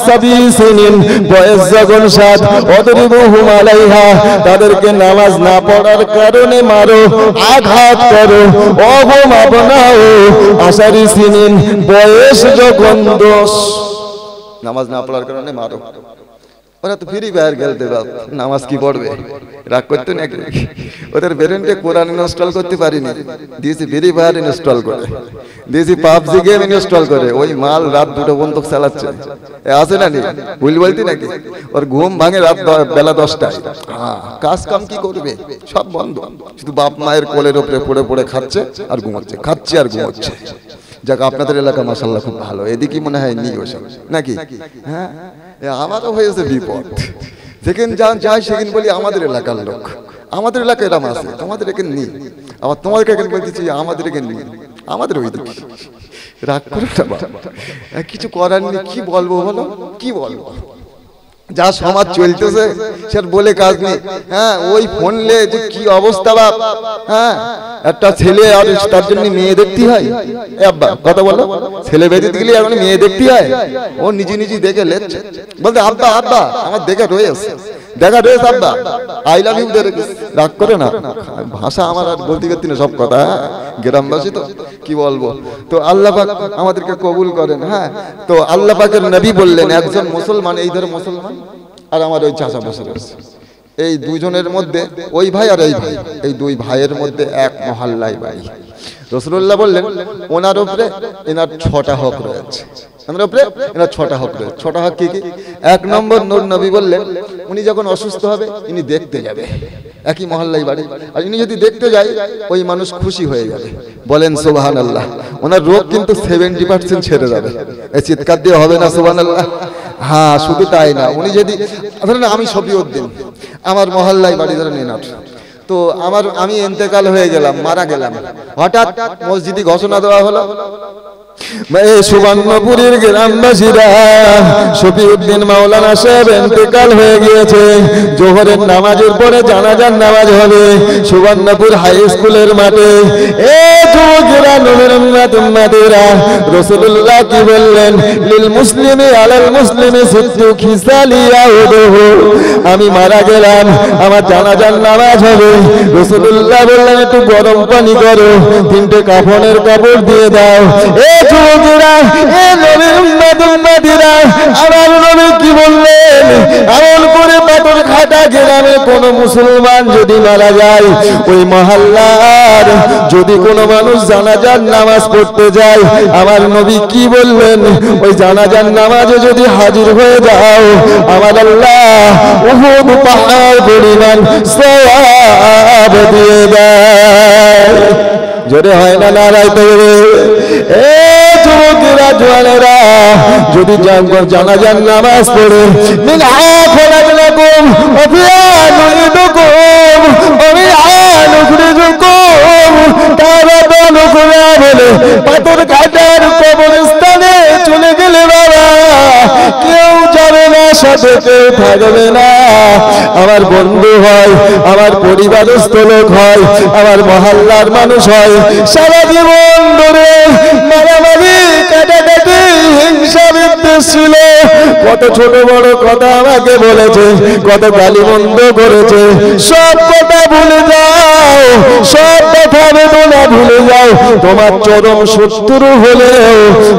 সাবিসিনিন, বয়স যখন 7, অদরিবুহুম আলাইহা, তাদেরকে নামাজ না পড়ার কারণে মারো, আঘাত করো। ওহুম আবনাউ আশারিসিনিন, বয়স যখন 10, নামাজ না পড়ার কারণে মারো। ওরা তো ফ্রি ফায়ার খেলতে, বাপ নামাজ কি পড়বে, রাগ করতে নাকি? ওদের ব্রেনকে কোরআন ইনস্টল করতে পারিনি, দিয়েছি ফ্রি ফায়ার ইনস্টল করে, দিয়েছি পাবজি গেম ইনস্টল করে, ওই মাল রাত 2টো পর্যন্ত চালাচ্ছে। আছে না নি ভুল বলতি নাকি? ওর ঘুম ভাঙে রাত বেলা 10টায়, কাজ কাম কি করবে, সব বন্ধ, শুধু বাপ মায়ের কোলের ওপরে পড়ে পড়ে খাচ্ছে আর ঘুমাচ্ছে, খাচ্ছে আর ঘুমাচ্ছে। যাক, আপনাদের এলাকা মাশাআল্লাহ খুব ভালো, এদিকে মনে হয় নি ওসব নাকি? হ্যাঁ, আমারও হয়েছে বিপদ, যেখানে যাই সেখানে বলি আমাদের এলাকার লোক, আমাদের এলাকায় এরম আছে, তোমাদের এখানে নেই। আবার তোমাদেরকে এখানে বলতেছি আমাদের এখানে নেই, আমাদের ওই দিকে। রাগ করে না, কিছু করার নেই, কি বলবো বলো, কি বলবো? যা সমাজ চলতেছে সে বলে কাজ নেই। হ্যাঁ, ওই ফোন লে যে কি অবস্থা বাপ। হ্যাঁ, একটা ছেলে আর তার জন্য মেয়ে দেখতে হয়। আব্বা কথা বলো, ছেলে বেঁধে দিলে এখন মেয়ে দেখতে হয়, ও নিজে নিজে দেখে লেচ্ছে, বলতে আব্বা আব্বা আমার দেখা রয়েছে, দেখা রয়েছে আব্বা, আই লাভ ইউ দেখে। রাগ করে না, ভাষা আমার আর বলতে পারছি না সব কথা, গ্রামবাসী তো কি বলবো। তো আল্লাহ পাক আমাদেরকে কবুল করেন। হ্যাঁ, তো আল্লাহ পাকের নবী বললেন একজন মুসলমান, এই ধরে মুসলমান আর আমার ওই চাচা বসে রয়েছে, এই দুজনের মধ্যে, ওই ভাই আর এই ভাই, এই দুই ভাইয়ের মধ্যে এক মহল্লায় বাড়ি। রাসূলুল্লাহ বললেন ওনার উপরে এনার 6টা হক রয়েছে, ওনার উপরে এনার 6টা হক রয়েছে। 6টা হক কি কি? 1 নম্বর, নূর নবী বললেন উনি যখন অসুস্থ হবে ইনি দেখতে যাবে, একই মহল্লায় বাড়ি, আর ইনি যদি দেখতে যায় ওই মানুষ খুশি হয়ে যাবে, বলেন সুবহানাল্লাহ। ওনার রোগ কিন্তু 70% ছেড়ে যাবে, এই চিৎকার দিয়ে হবে না সুবহানাল্লাহ? হ্যাঁ, শুধু তাই না, উনি যদি ধরেন আমি শফিউদ্দিন, আমার মহল্লায় বাড়ি ধরেন এনার, তো আমি ইন্তেকাল হয়ে গেলাম, মারা গেলাম, হঠাৎ মসজিদে ঘোষণা দেওয়া হলো সুবর্ণপুরের গ্রামবাসীরা শফিউদ্দিন মাওলানা সাহেব ইন্তেকাল হয়ে গিয়েছে, জোহরের নামাজের পরে জানাজার নামাজ হবে সুবর্ণপুর হাই স্কুলের মাঠে। এ যুবকেরা, নবীর উম্মতেরা, রাসূলুল্লাহ কি বললেন? লিল মুসলিমি আলাল মুসলিমি সিত্তু খিসালিয়া উদহু, আমি মারা গেলাম, আমার জানাজার নামাজ হবে। রাসূলুল্লাহ বললেন একটু গরম পানি করো, 3টে কাফনের কাপড় দিয়ে দাও। এ যুবকেরা, এ নবীর উম্মতেরা, আমার নবী কি বললেন? এমন করে পাথর খাটা গ্রামে কোন মুসলমান যদি মারা যায়, ওই মহল্লার যদি কোনো মানুষ জানাজার নামাজ পড়তে যায়, আমার নবী কি বললেন? ওই জানাজার নামাজে যদি হাজির হয়ে যাও, আমার আল্লাহ উহুদ পাহাড় পরিমাণ সওয়াব দিয়ে দেয়। জোরে হয় না নারায় তবে? এ যুবকেরা, জওয়ানেরা, যদি জানাজার নামাজ পড়ে মিনহা খলাকনাকুম ওয়া ফিহা নুঈদুকুম ওয়া মিনহা নুখরিজুকুম তারাতান উখরা বলে পাথর কাটার কবরস্থানে চলে গেলে বাবা কেউ যাবে না, সাথে কেউ থাকবে না। আমার বন্ধু হয়, আমার পরিবারস্থ লোক হয়, আমার মহল্লার মানুষ হয়, সারা জীবন ধরে মারামারি কাটাকাটি হিংসা বিদ্বেষ ছিল, কত ছোট বড় কথা আমাকে বলেছে, কত গালি মন্দ করেছে, সব কথা ভুলে যাও, সব কথা বেদনা ভুলে যাও। তোমার চরম শত্রু হলেও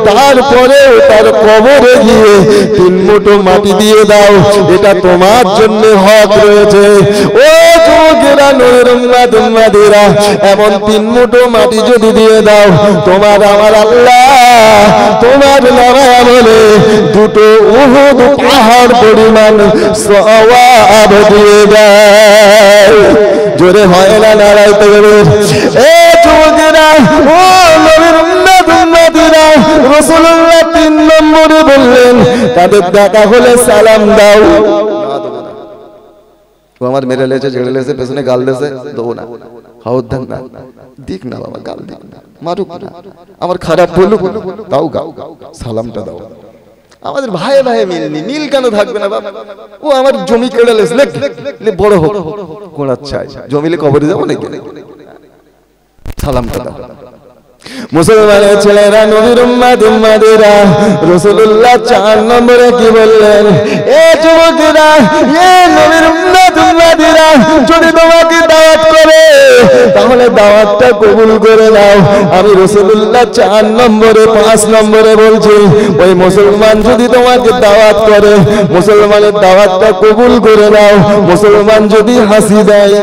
তারপরে তার কবরে গিয়ে 3 মুঠো মাটি দিয়ে দাও, এটা তোমার জন্য হক রয়েছে। ও যুবকেরা, নূরের উম্মতেরা, এমন 3 মুঠো মাটি যদি দিয়ে দাও, তোমার আমার আল্লাহ তোমার নামে বলে 2টো উহুদ পাহাড় পরিমাণ সওয়াব দিয়ে দেয়। জোরে হয় না নারায় তকবীর? এ যুবকেরা, ও নবীর উম্মতেরা, রাসূলুল্লাহ 3 নম্বরে বললেন তাদের দেখা হলে সালাম দাও। ও আমার মেরে লেছে, ঝেড়ে লেছে, পেছনে গাল দিয়েছে, দেবো না, হাউদ্দান না, দিক না বাবা, গাল দিক না, মারুক না, আমার খারাপ বলুক তাও গাও, সালামটা দাও। আমাদের ভাই ভাই মিলনি, মিল কেন থাকবে না বাবা? ও আমার জমি কেড়ে লেছে, বড় হোক কোড়াচ্ছায়, জমিলে কবরে যাবো নাকি? সালামটা দাও। মুসলমানের ছেলেরা নবীর উম্মাদেরা রাসূলুল্লাহ 4 নম্বরে কি বললেন, এ যুবকেরা, এ নবীর উম্মাদেরা, যদি তোমাকে দাওয়াত করে তাহলে দাওয়াতটা কবুল করে নাও। আমি রাসূলুল্লাহ 4 নম্বরে 5 নম্বরে বলছি, ওই মুসলমান যদি তোমাকে দাওয়াত করে মুসলমানের দাওয়াতটা কবুল করে নাও। মুসলমান যদি হাসি দেয়,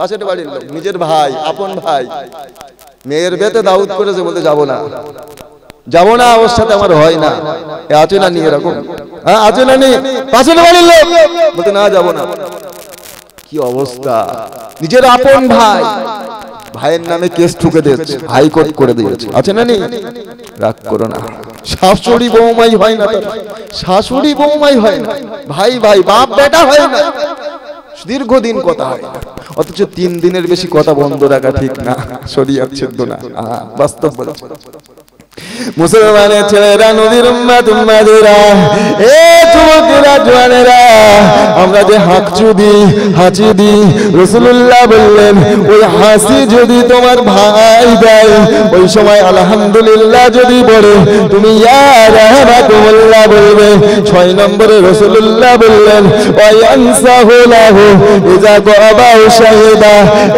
পাশের বাড়ির লোক, নিজের ভাই, আপন ভাই, মেয়ের বিয়েতে দাওয়াত করেছে, বলতে যাব না, ওর সাথে আমার হয় না, আছে না নি এরকম, হ্যাঁ আছে না নি, পাশের বাড়ির লোক বলতে না যাব না। কি অবস্থা! নিজের আপন ভাই, ভাইয়ের নামে কেস ঠুকে দিয়েছে, হাইকোর্ট করে দিয়েছে, আছে না নি? রাগ করো না, শাশুড়ি বৌমাই হয় না, শাশুড়ি বৌমাই হয় না, ভাই বাপ বেটা হয় না, দীর্ঘদিন কথা হয় না, অথচ 3 দিনের বেশি কথা বন্ধ রাখা ঠিক না, শরীয়ত ছিদ্র না, বাস্তব বলছে। মুসলমানের ছেলেরা, নবীর উম্মাদেরা, এ যুবকেরা, জওয়ানেরা, আমরা যে হাঁচি দিই, রাসূলুল্লাহ বললেন ওই হাসি যদি তোমার ভাই দেয়, ওই সময় আলহামদুলিল্লাহ যদি বলে, তুমি ইয়া রাহমাতুল্লাহ বলবে। 6 নম্বরে রাসূলুল্লাহ বললেন ওয়ায়ানসাহু লাহু ইযা গাবা শাহিদা।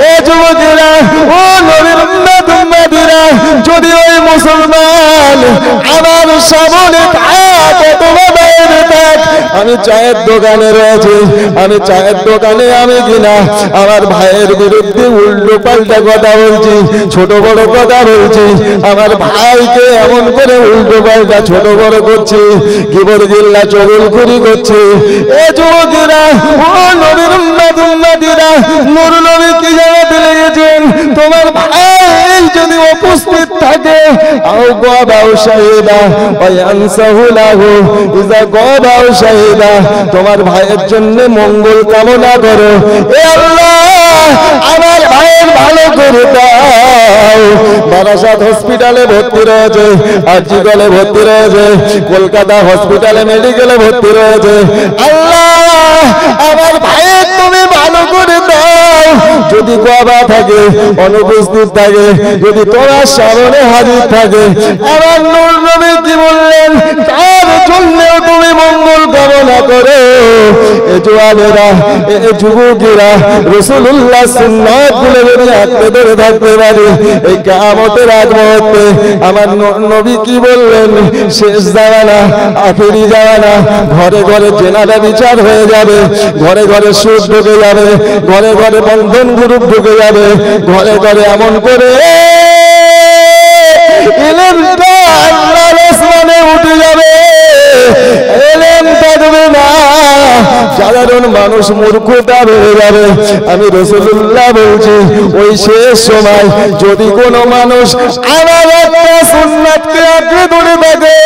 এ যুবকেরা, ও নবীর উম্মাদেরা, যদি ওই মুসলমান আমার সামনে আমি চায়ের দোকানে রয়েছে, আমি চায়ের দোকানে আমি কিনা আমার ভাইয়ের বিরুদ্ধে উল্টো পাল্টা কথা বলছি, ছোট বড় কথা বলছি, আমার ভাইকে এমন করে উল্টো পাল্টা ছোট বড় করছি, গিবরগিল্লা চগলখুরি করছি। এ যুবকেরা, ও নবীর উম্মাদিরা, নূর নবী কি জানাতে লেগেছেন, তোমার ভাই যদি উপস্থিত থাকে, আও গাবাও শাহিদা ওয়ায়ানসাহু লাহু ইযা গাবাও শাহিদা, তোমার ভাইয়ের জন্য মঙ্গল কামনা করো, এ আল্লাহ আমার ভাইয়ের ভালো করে দাও। বারাসাত হসপিটালে ভর্তি রয়েছে, আরজিগলে ভর্তি রয়েছে, কলকাতা হসপিটালে মেডিকেলে ভর্তি রয়েছে, আল্লাহ আমার ভাইয়ের তুমি ভালো করে দাও। যদি গাবা থাকে, অনুপস্থিত থাকে, যদি তোমার সামনে হাজির থাকে, আমার নূর নবী কি বললেন, তার জন্যও তুমি মঙ্গল কামনা করো। এ জওয়ানেরা, এ যুবকেরা, রাসূলুল্লাহ সুন্নাত গুলো যদি আঁকড়ে ধরে থাকতে পারে, এই কিয়ামতের আগ মুহূর্তে আমার নবী কি বললেন, শেষ জামানা, আখেরি জামানা, ঘরে ঘরে জেনাদা বিচার হয়ে যাবে, ঘরে ঘরে সুদ ঢুকে যাবে, ঘরে ঘরে বন্ধন গ্রুপ ঢুকে যাবে, ঘরে ঘরে এমন করে ইলমটা আল্লাহর আসমানে উঠে যাবে, ইলম থাকবে না, সাধারণ মানুষ মূর্খতা বেড়ে যাবে। আমি রাসূলুল্লাহ বলছি, ওই শেষ সময় যদি কোনো মানুষ আমার একটা সুন্নাতকে আঁকড়ে ধরে থাকে,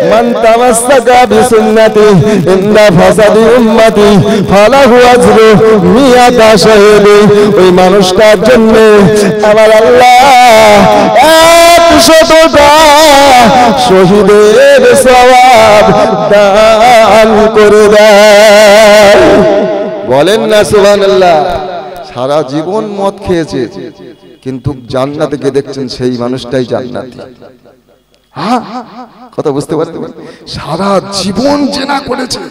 মান তামাসসাকা বিসুন্নতি ইনদা ফাসাদি উম্মতি ফালাহু আজরু মিয়াতা শাহিদি, ওই মানুষটার জন্য আমার আল্লাহ 100টা শহীদের সওয়াব দান করে দেয়। বলেন না সুবহানাল্লাহ। সারা জীবন মদ খেয়েছে, কিন্তু জান্নাতে গিয়ে দেখছেন সেই মানুষটাই জান্নাতি। কথা বুঝতে পারছেন? সারা জীবন জেনা করেছে,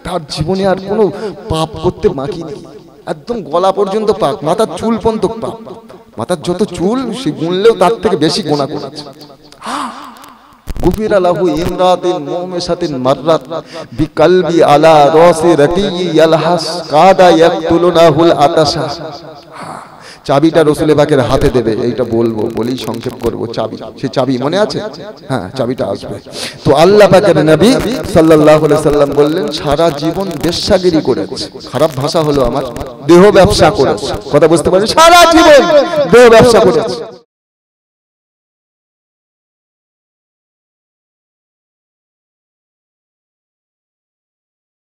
তার জীবনে আর কোনো পাপ করতে বাকি নেই, একদম গলা পর্যন্ত পাপ, মাথার চুল পর্যন্ত পাপ, মাথার যত চুল সে গুনলেও তার থেকে বেশি গোনা করেছে। গুফিরা লাহু ইমরাতিন মুমিসাতিন মাররাত বিকলবি আলা রাসি রাকি ইয়ালহাস কাদা ইয়াকতুলুনাহুল আতাশা। চাবিটা রাসূল পাকের হাতে দেবে, এইটা বলবো বলেই সংক্ষেপ করব। চাবি, সে চাবি মনে আছে? হ্যাঁ, চাবিটা আসবে। তো আল্লাহ পাকের নবী সাল্লাল্লাহু আলাইহি সাল্লাম বললেন, সারা জীবন বেশ্যাগিরি করেছে, খারাপ ভাষা হলো আমার, দেহ ব্যবসা করেছে। কথা বুঝতে পারছেন? সারা জীবন দেহ ব্যবসা করেছে।